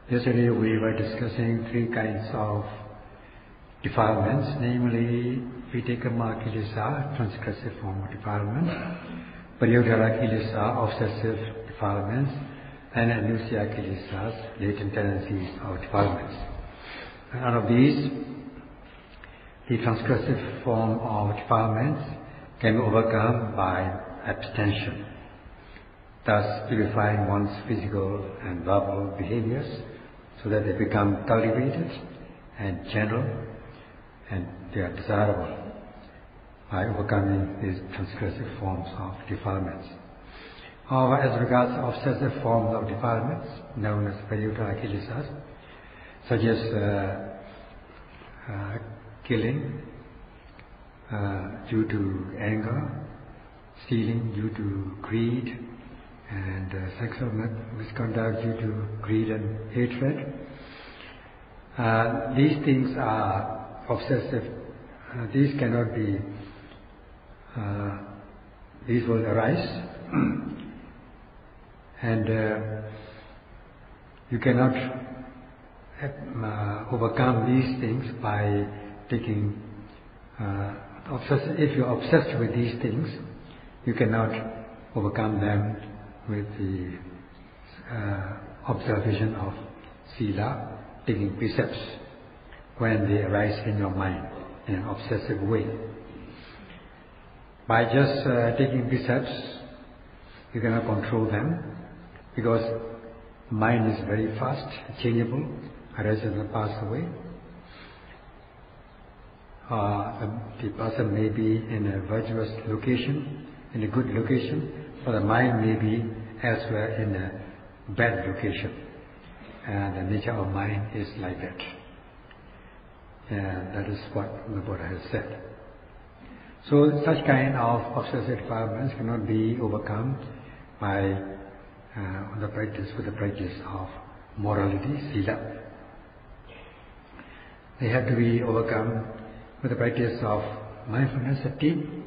Yesterday we were discussing three kinds of defilements, namely Vitekama Kilesa, transgressive form of defilement, Paryodhara Kilesa, obsessive defilements, and Anusaya Kilesas, latent tendencies of defilements. And out of these, the transgressive form of defilements can be overcome by abstention, thus purifying one's physical and verbal behaviors so that they become cultivated and gentle and they are desirable by overcoming these transgressive forms of defilements. However, as regards obsessive forms of defilements known as Paryodhara Kilesas, such as killing due to anger, stealing due to greed, and sexual misconduct due to greed and hatred. These things are obsessive. These cannot be, these will arise and you cannot overcome these things by taking, if you are obsessed with these things, you cannot overcome them with the observation of sila, taking precepts when they arise in your mind in an obsessive way. By just taking precepts, you cannot control them because mind is very fast, changeable, arises and passes away. The person may be in a virtuous location, in a good location, or the mind may be elsewhere in a bad location. And the nature of mind is like that. And that is what the Buddha has said. So such kind of obsessive defilements cannot be overcome by with the practice of morality, sila. They have to be overcome with the practice of mindfulness, sati.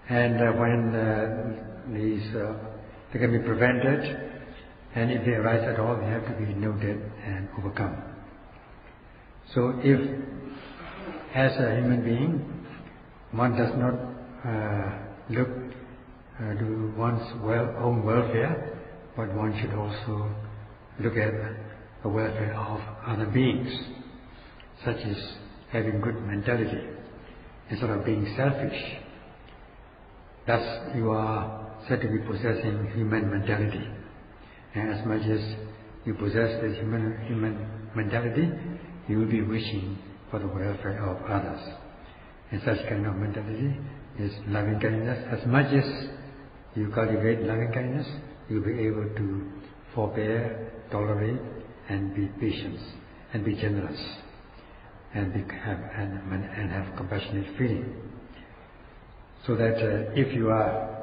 And when they can be prevented, and if they arise at all, they have to be noted and overcome. So if, as a human being, one does not look to one's own welfare, but one should also look at the welfare of other beings, such as having good mentality, instead of being selfish. Thus you are said to be possessing human mentality. And as much as you possess this human mentality, you will be wishing for the welfare of others. And such kind of mentality is loving kindness. As much as you cultivate loving kindness, you will be able to forbear, tolerate, and be patient, and be generous, and have compassionate feeling. So that if you are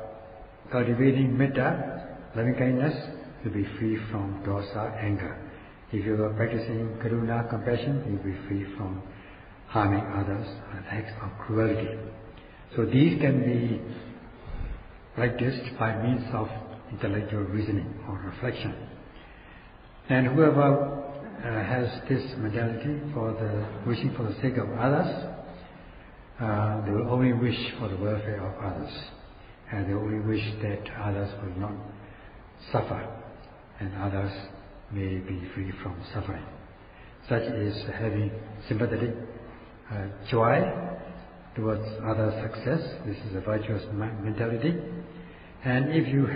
cultivating metta, loving kindness, you'll be free from dosa, anger. If you are practicing karuna, compassion, you'll be free from harming others and acts of cruelty. So these can be practiced by means of intellectual reasoning or reflection. And whoever has this mentality wishing for the sake of others, they will only wish for the welfare of others, and they only wish that others will not suffer and others may be free from suffering. Such is having sympathetic joy towards others' success. This is a virtuous mentality. And if you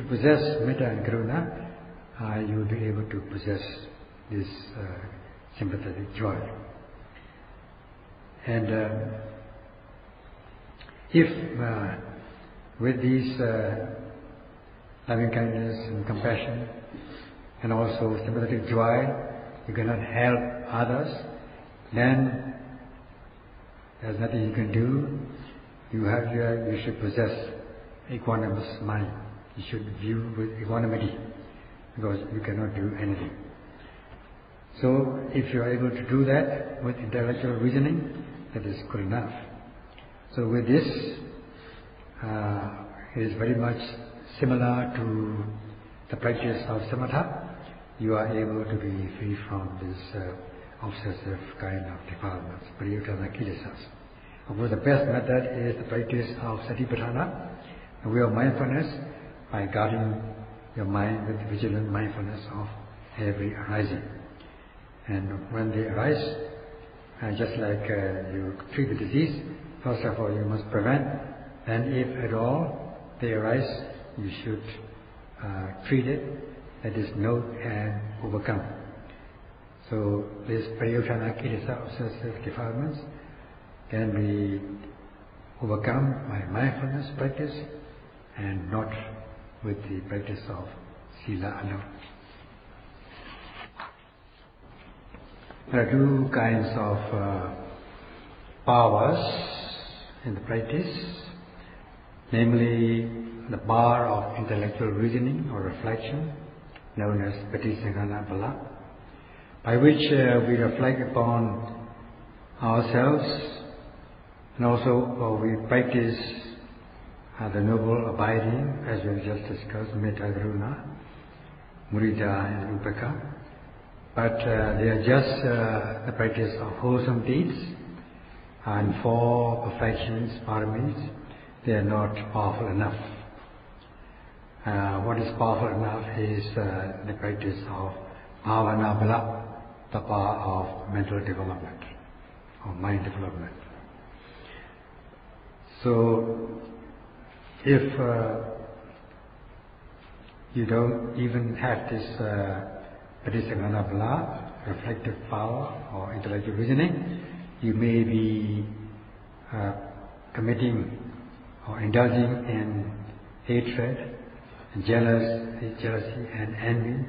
possess metta and karuna, you will be able to possess this sympathetic joy. And if with these loving kindness and compassion and also sympathetic joy, you cannot help others, then there's nothing you can do. You should possess equanimous mind. You should view with equanimity, because you cannot do anything. So if you are able to do that with intellectual reasoning, that is good enough. So with this, it is very much similar to the practice of samatha, you are able to be free from this obsessive kind of defilements, Paṇḍitā Kilesas. Of course, the best method is the practice of Satipatthana, the way of mindfulness, by guarding your mind with vigilant mindfulness of every arising. And when they arise, just like you treat the disease, first of all you must prevent, and if at all they arise, you should treat it, that is, note and overcome. So this Paṇḍitā Kilesa, obsessive defilements, can be overcome by mindfulness practice and not with the practice of Sila alone. There are two kinds of powers in the practice, namely the power of intellectual reasoning or reflection, known as Paṇḍitā Sayadaw, by which we reflect upon ourselves, and also we practice the noble abiding, as we have just discussed, Metta, Karuna, Mudita and Upekkha. But they are just the practice of wholesome deeds and four perfections, paramis. They are not powerful enough. What is powerful enough is the practice of bhavana bala, the power of mental development or mind development. So, if you don't even have this Paṇḍitā bala, reflective power or intellectual reasoning, you may be committing or indulging in hatred, and jealousy and envy,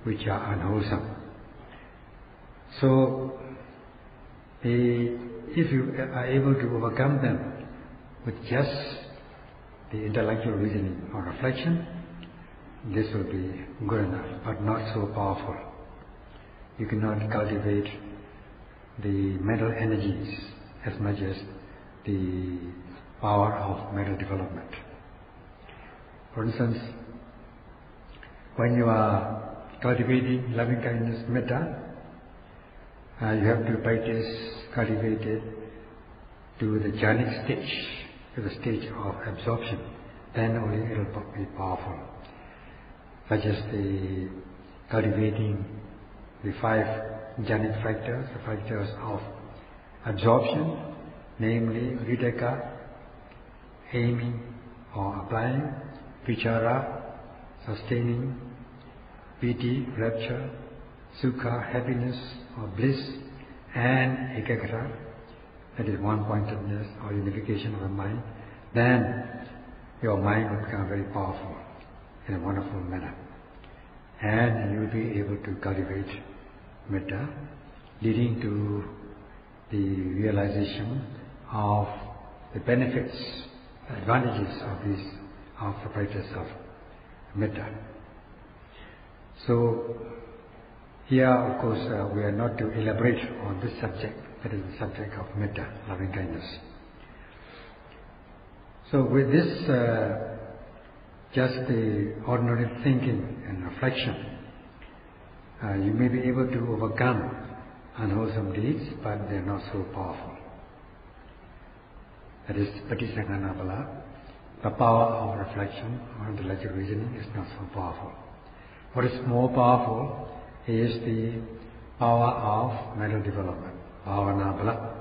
which are unwholesome. So, if you are able to overcome them with just the intellectual reasoning or reflection, this will be good enough, but not so powerful. You cannot cultivate the mental energies as much as the power of mental development. For instance, when you are cultivating loving kindness, metta, you have to practice, cultivate it to the jhanic stage, to the stage of absorption. Then only it will be powerful. Such as the cultivating the 5 jhanic factors, the factors of absorption, namely vitakka, aiming or applying, vichara, sustaining, piti, rapture, sukha, happiness or bliss, and ekaggata, that is one-pointedness or unification of the mind. Then your mind will become very powerful in a wonderful manner, and you will be able to cultivate metta, leading to the realization of the benefits, advantages of the practice of metta. So here, of course, we are not to elaborate on this subject, that is the subject of metta, loving kindness. So with this, just the ordinary thinking and reflection, you may be able to overcome unwholesome deeds, but they are not so powerful. That is Paṇḍitā bala. The power of reflection or intellectual reasoning is not so powerful. What is more powerful is the power of mental development, bhavana bala,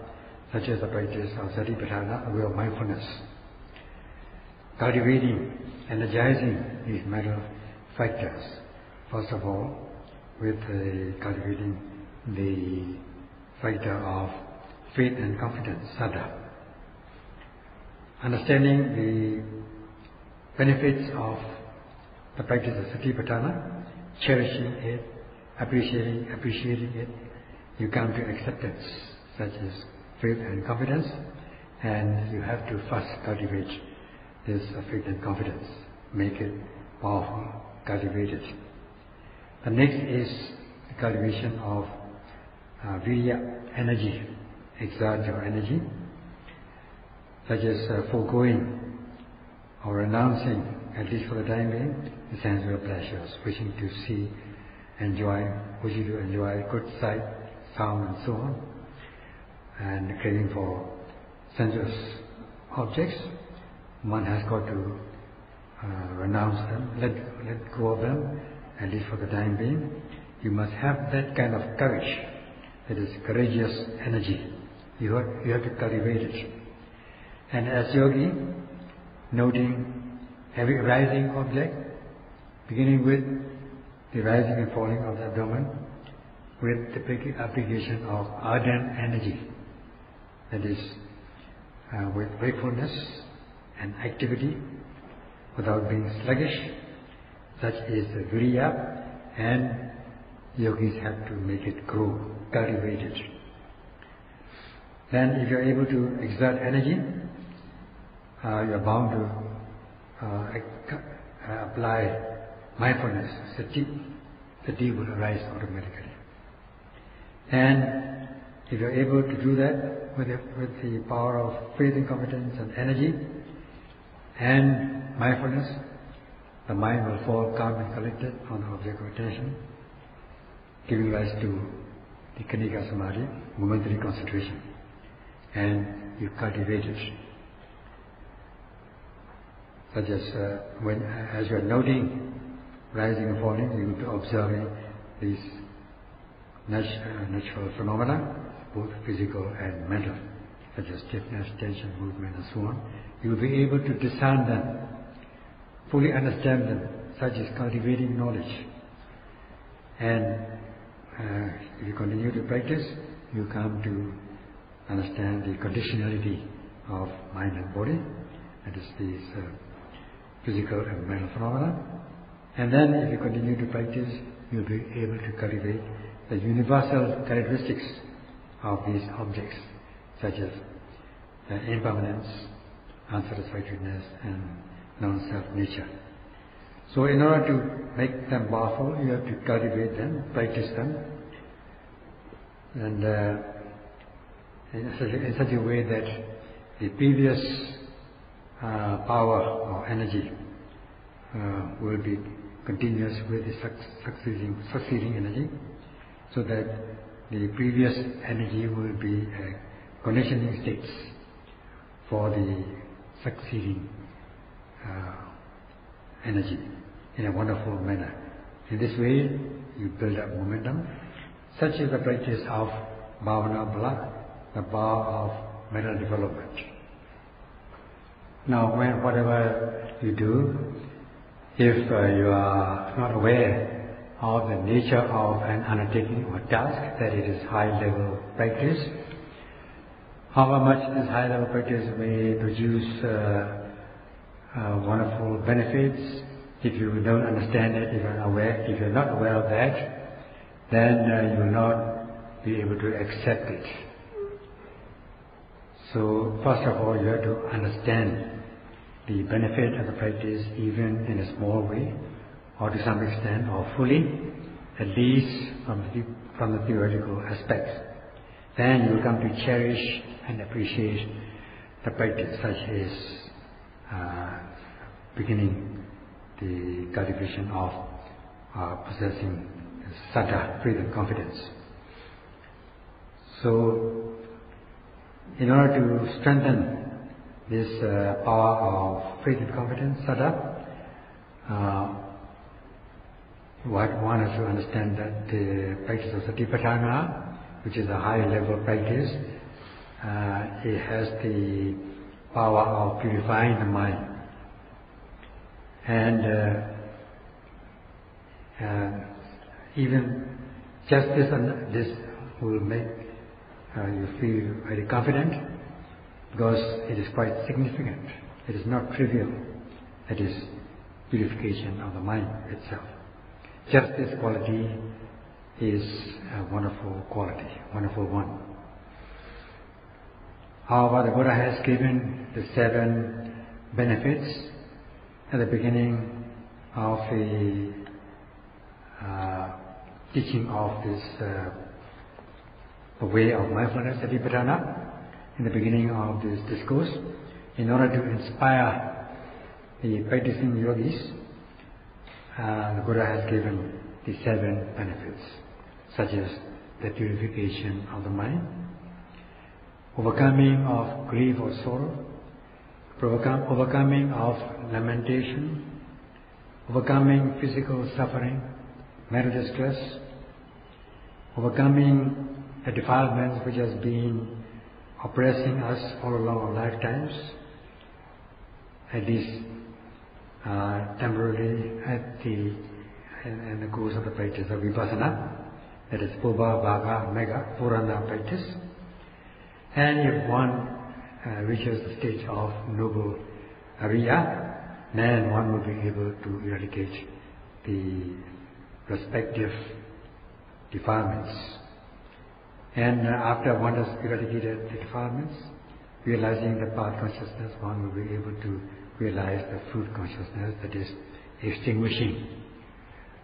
such as the practice of Satipatthana, the way of mindfulness. Cultivating, energizing these mental factors, first of all, with cultivating the factor of faith and confidence, saddha. Understanding the benefits of the practice of Satipatthana, cherishing it, appreciating it, you come to acceptance, such as faith and confidence, and you have to first cultivate this faith and confidence, make it powerful, cultivate it. The next is the cultivation of virya, energy, exert your energy, such as foregoing or renouncing, at least for the time being, the sensual pleasures, wishing to see wish you to enjoy good sight, sound and so on, and craving for sensuous objects, one has got to renounce them, let go of them, at least for the time being. You must have that kind of courage, that is courageous energy. You have to cultivate it. And as yogi, noting every rising object, beginning with the rising and falling of the abdomen, with the application of ardent energy, that is with wakefulness and activity, without being sluggish. Such is the virya, and yogis have to make it grow, cultivate it. Then if you are able to exert energy, you are bound to apply mindfulness, sati. Sati will arise automatically. And if you are able to do that with the power of faith and confidence and energy and mindfulness, the mind will fall calm and collected on the object of attention, giving rise to the Kanika Samadhi, momentary concentration. And you cultivate it. Such as as you are noting rising and falling, you will be observing these natural phenomena, both physical and mental, such as stiffness, tension, movement and so on. You will be able to discern them, fully understand them, such as cultivating knowledge. And if you continue to practice, you come to understand the conditionality of mind and body, that is these physical and mental phenomena. And then if you continue to practice, you'll be able to cultivate the universal characteristics of these objects, such as impermanence, unsatisfactoriness and non-self nature. So in order to make them powerful, you have to cultivate them, practice them, and in such a way that the previous power or energy will be continuous with the succeeding energy, so that the previous energy will be conditioning states for the succeeding energy in a wonderful manner. In this way, you build up momentum. Such is the practice of bhavana bala, the power of mental development. Now, whatever you do, if you are not aware of the nature of an undertaking or task, that it is high-level practice, however much this high-level practice may produce wonderful benefits, if you don't understand it, if you're not aware of that, then you will not be able to accept it. So first of all, you have to understand the benefit of the practice, even in a small way, or to some extent, or fully, at least from the theoretical aspects. Then you will come to cherish and appreciate the practice, such as beginning the cultivation of possessing saddha, faith and confidence. So, in order to strengthen this power of faith and confidence, saddha, one has to understand that the practice of satipatthana, which is a high-level practice, it has the power of purifying the mind. And even just this will make you feel very confident, because it is quite significant. It is not trivial. It is purification of the mind itself. Just this quality is a wonderful quality, wonderful one. However, the Buddha has given the 7 benefits at the beginning of the teaching of this the way of mindfulness, satipatthana, in the beginning of this discourse, in order to inspire the practicing yogis. The Buddha has given the 7 benefits, such as the purification of the mind, overcoming of grief or sorrow, overcoming of lamentation, overcoming physical suffering, mental distress, overcoming the defilements which has been oppressing us all along our lifetimes, at least temporarily in the course of the practice of Vipassana, that is Purva, Bhaga, Mega, Purana practice. And if one reaches the stage of noble Ariya, then one will be able to eradicate the respective defilements. And after one has eradicated the defilements, realizing the path consciousness, one will be able to realize the fruit consciousness, that is extinguishing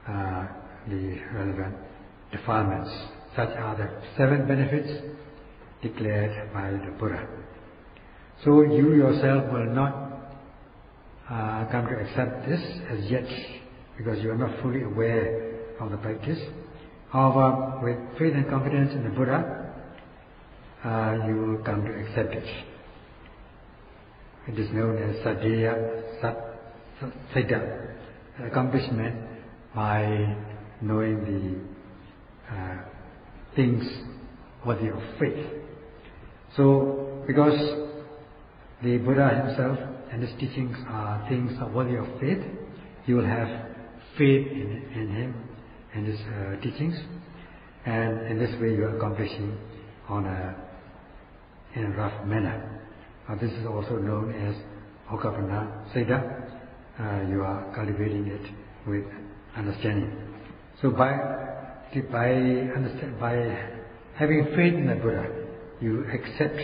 the relevant defilements. Such are the 7 benefits declared by the Buddha. So you yourself will not come to accept this as yet, because you are not fully aware of the practice. However, with faith and confidence in the Buddha, you will come to accept it. It is known as Sayadaw, accomplishment by knowing the things worthy of faith. So, because the Buddha himself and his teachings are things worthy of faith, you will have faith in him and his teachings, and in this way you are accomplishing in a rough manner. This is also known as Paṇḍitā Sayadaw. You are cultivating it with understanding. So by having faith in the Buddha, you accept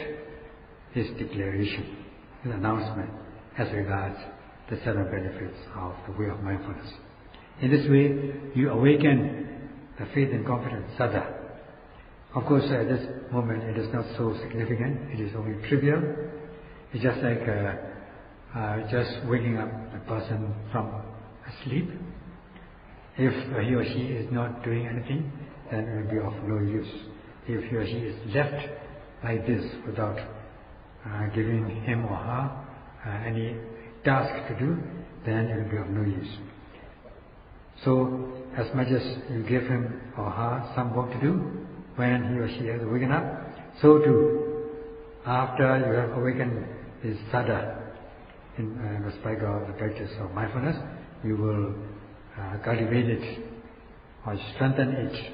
his declaration, his announcement as regards the 7 benefits of the way of mindfulness. In this way, you awaken the faith and confidence, saddha. Of course, at this moment it is not so significant, it is only trivial. It's just like just waking up a person from sleep. If he or she is not doing anything, then it will be of no use. If he or she is left like this without giving him or her any task to do, then it will be of no use. So, as much as you give him or her some work to do, when he or she has waken up, so too, after you have awakened this saddha in respect of the practice of mindfulness, you will cultivate it or strengthen it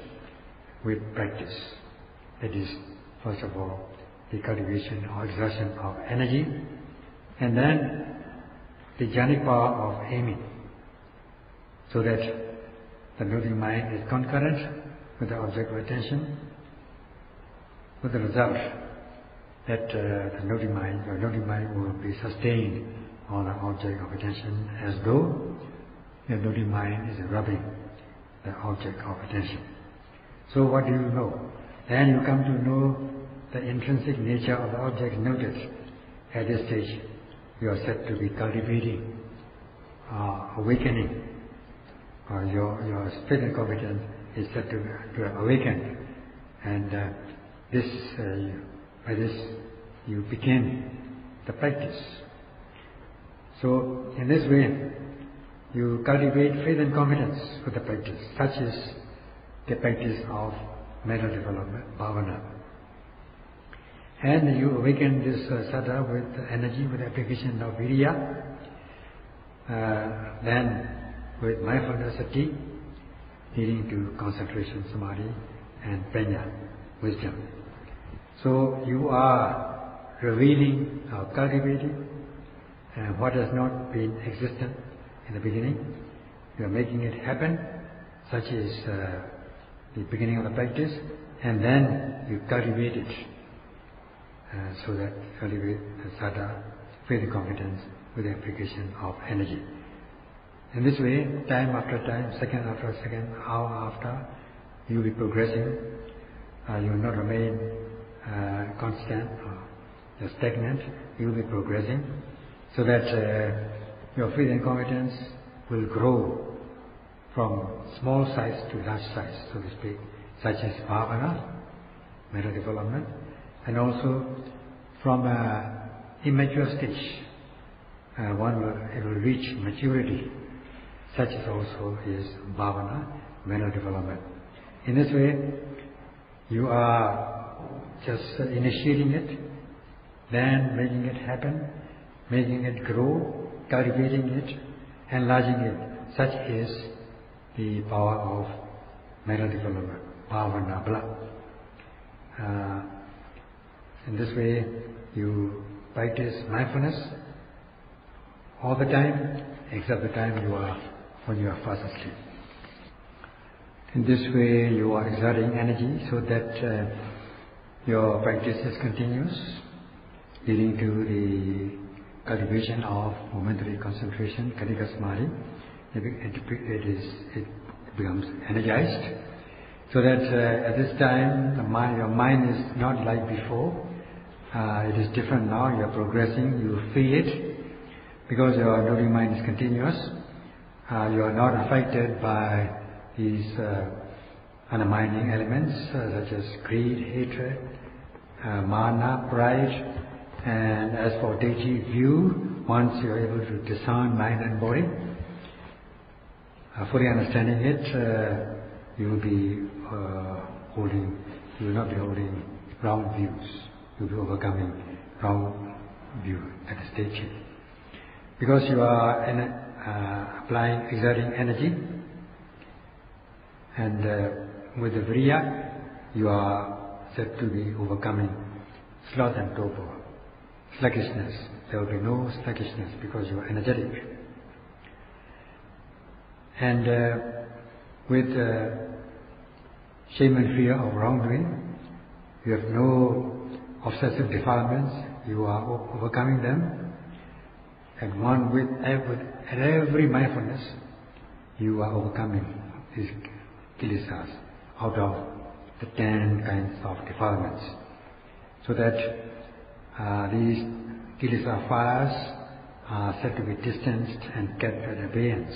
with practice. That is, first of all, the cultivation or exertion of energy, and then the jhanic power of aiming, so that the noting mind is concurrent with the object of attention, with the result that the noting mind will be sustained on the object of attention, as though the noting mind is rubbing the object of attention. So what do you know? Then you come to know the intrinsic nature of the object noted. At this stage, you are said to be cultivating, awakening. Your faith and confidence is said to awaken, and by this you begin the practice. So in this way, you cultivate faith and confidence with the practice, such as the practice of mental development, bhavana. And you awaken this saddha with energy, with application of virya, then with mindfulness, sati, leading to concentration, samadhi, and prajna, wisdom. So you are revealing or cultivating what has not been existent in the beginning. You are making it happen, such as the beginning of the practice, and then you cultivate it, so that cultivate the saddha, faith and confidence with the application of energy. In this way, time after time, second after second, hour after, you will be progressing. You will not remain constant or stagnant. You will be progressing, so that your faith and confidence will grow from small size to large size, so to speak, such as bhavana, mental development, and also from immature stage, it will reach maturity, such as also is bhavana, mental development. In this way, you are just initiating it, then making it happen, making it grow, cultivating it, enlarging it. Such is the power of mental development, bhavana, bla. In this way, you practice mindfulness all the time, except the time when you are fast asleep. In this way, you are exerting energy so that your practice is continuous, leading to the cultivation of momentary concentration, kanika samadhi. It becomes energized, so that at this time your mind is not like before. It is different now. You are progressing. You feel it because your noting mind is continuous. You are not affected by these undermining elements such as greed, hatred, mana, pride. And as for deity view, once you are able to discern mind and body, fully understanding it, you will not be holding wrong views. You will be overcoming wrong view at the stage. Because you are exerting energy, and with the viriya, you are said to be overcoming sloth and torpor, sluggishness. There will be no sluggishness because you are energetic. And with shame and fear of wrongdoing, you have no obsessive defilements, you are overcoming them. And with every mindfulness, you are overcoming these kilesas out of the 10 kinds of defilements. So that these kilesa fires are said to be distanced and kept at abeyance.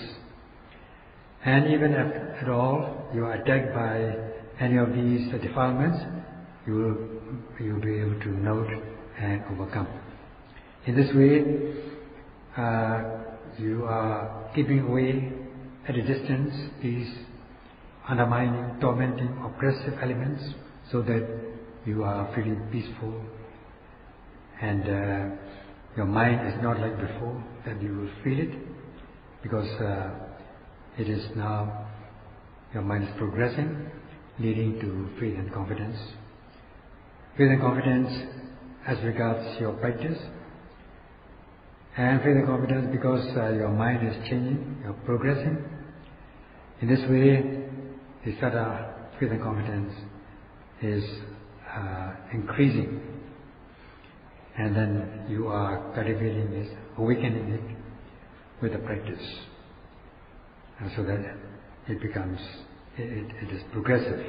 And even if at all you are attacked by any of these defilements, you will be able to note and overcome. In this way, you are keeping away at a distance these undermining, tormenting, oppressive elements, so that you are feeling peaceful, and your mind is not like before, that you will feel it, because it is now, your mind is progressing, leading to faith and confidence. Faith and confidence as regards your practice, and faith and confidence because your mind is changing, you're progressing. In this way, the sada, faith and confidence, is increasing, and then you are cultivating it, awakening it with the practice, and so that it becomes, it is progressive.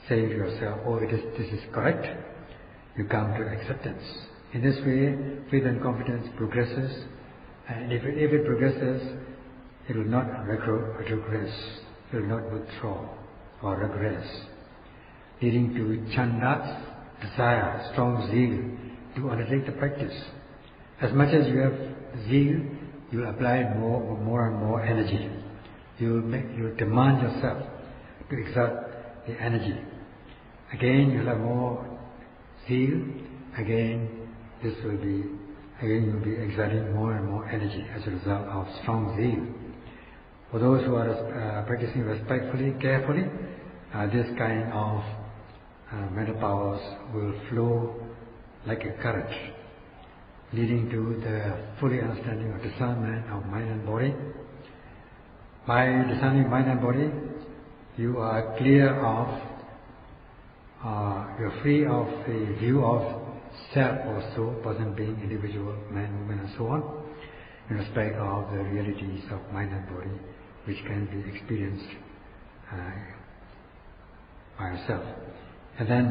Saying to yourself, oh, this is correct, you come to acceptance. In this way, faith and confidence progresses, and if it progresses, it will not regress, it will not withdraw or regress, leading to chanda, desire, strong zeal to undertake the practice. As much as you have zeal, you will apply more and more energy. You will demand yourself to exert the energy. Again, you will have more zeal. Again, you will be exerting more and more energy as a result of strong zeal. For those who are practicing respectfully, carefully, this kind of mental powers will flow like a current, leading to the fully understanding of discernment of mind and body. By discerning mind and body, you are clear of, you're free of the view of self or soul, person, being, individual, man, woman, and so on, in respect of the realities of mind and body, which can be experienced by yourself. And then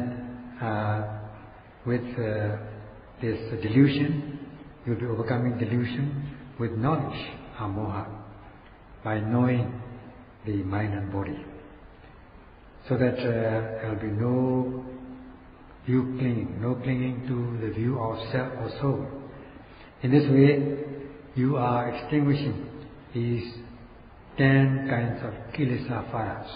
with this delusion, you'll be overcoming delusion with knowledge, moha. by knowing the mind and body, so that there will be no view clinging, no clinging to the view of self or soul. In this way, you are extinguishing these 10 kinds of kilesa fires.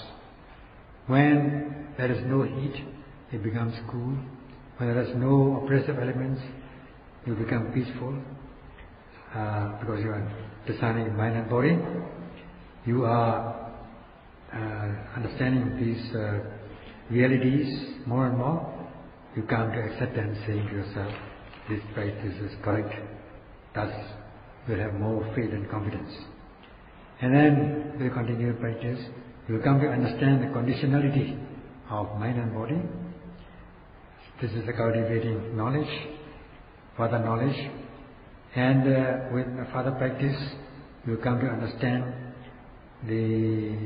When there is no heat, it becomes cool. When there is no oppressive elements, you become peaceful, because you are discerning mind and body. You are understanding these realities more and more. You come to acceptance, saying to yourself, this practice is correct. Thus, you will have more faith and confidence. And then, with continued practice, you will come to understand the conditionality of mind and body. This is the cultivating knowledge, further knowledge. And with further practice, you will come to understand the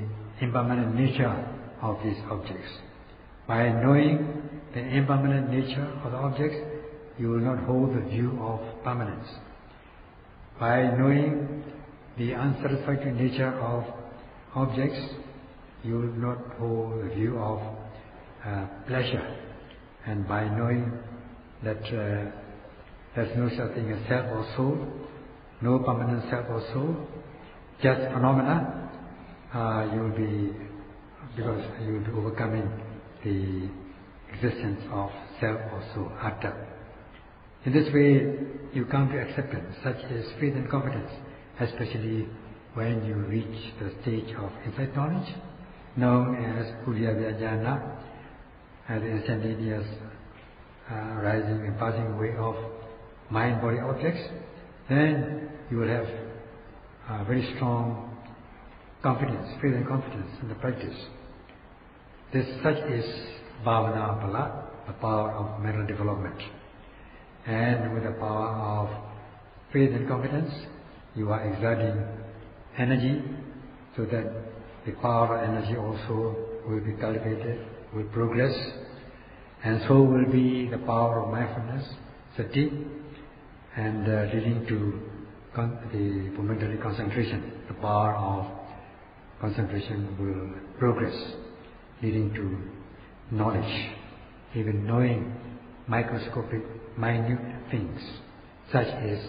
impermanent nature of these objects. By knowing the impermanent nature of the objects, you will not hold the view of permanence. By knowing the unsatisfactory nature of objects, you will not hold the view of pleasure. And by knowing that there's no such thing as self or soul, no permanent self or soul, just phenomena, you will be overcoming the existence of self or soul, atta. In this way, you come to acceptance, such as faith and confidence, especially when you reach the stage of insight knowledge, known as Puriya Jnana, as the instantaneous rising and passing away of mind-body objects. Then you will have very strong confidence, faith and confidence in the practice. Such is bhavana bala, the power of mental development. And with the power of faith and confidence, you are exerting energy, so that the power of energy also will be cultivated, will progress, and so will be the power of mindfulness, sati, and leading to the momentary concentration. The power of concentration will progress, leading to knowledge, even knowing microscopic, minute things, such as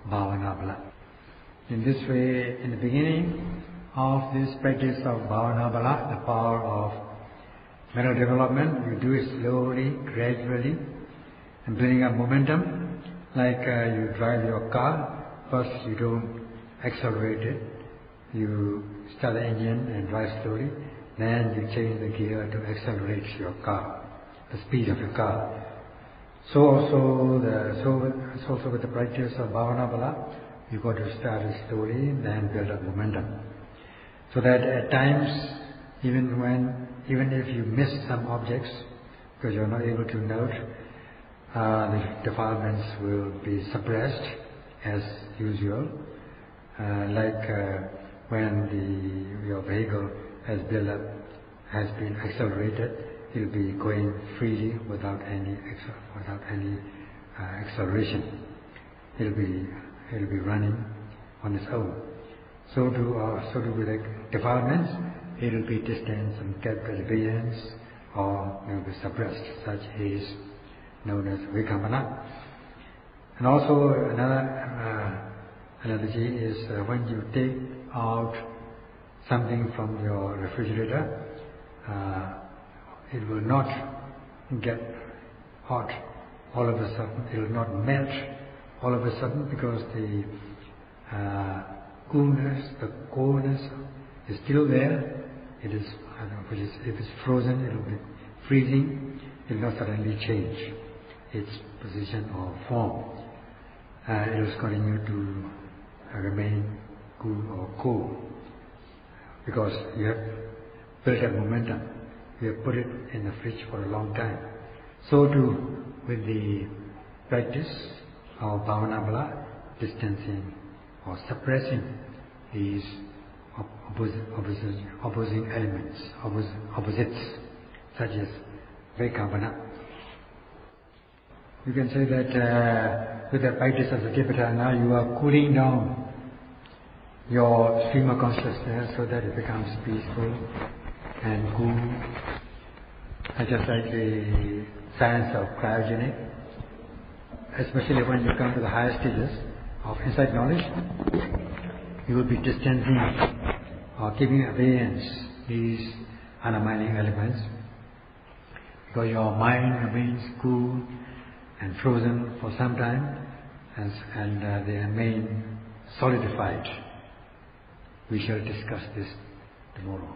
bhavana bala. In this way, in the beginning of this practice of bhavana bala, the power of mental development, you do it slowly, gradually, and building up momentum. Like you drive your car, first you don't accelerate it, you start the engine and drive slowly, then you change the gear to accelerate your car, the speed of your car. So also with the practice of bhavana bala, you got to start it slowly, then build up momentum. So that at times, even if you miss some objects, because you're not able to note, the defilements will be suppressed as usual. When your vehicle has built up, has been accelerated, it will be going freely without any acceleration. It will be running on its own. So do with the defilements, it will be distanced and kept at abeyance, or it will be suppressed. Such is known as vikamana. And also another analogy is when you take out something from your refrigerator, it will not get hot all of a sudden. It will not melt all of a sudden, because the coolness is still there. It is, if it's frozen, it will be freezing. It will not suddenly change its position or form. It will continue to remain cool or cold, because you have built up momentum. You have put it in the fridge for a long time. So too with the practice of bhavana bala, distancing or suppressing these opposing elements, opposites, such as vikamana. You can say that with the practice of Satipatthana, you are cooling down your stream of consciousness so that it becomes peaceful and cool. And just like the science of cryogenic, especially when you come to the higher stages of insight knowledge, you will be distancing or keeping abeyance these undermining elements, because your mind remains cool and frozen for some time, and they remain solidified. We shall discuss this tomorrow.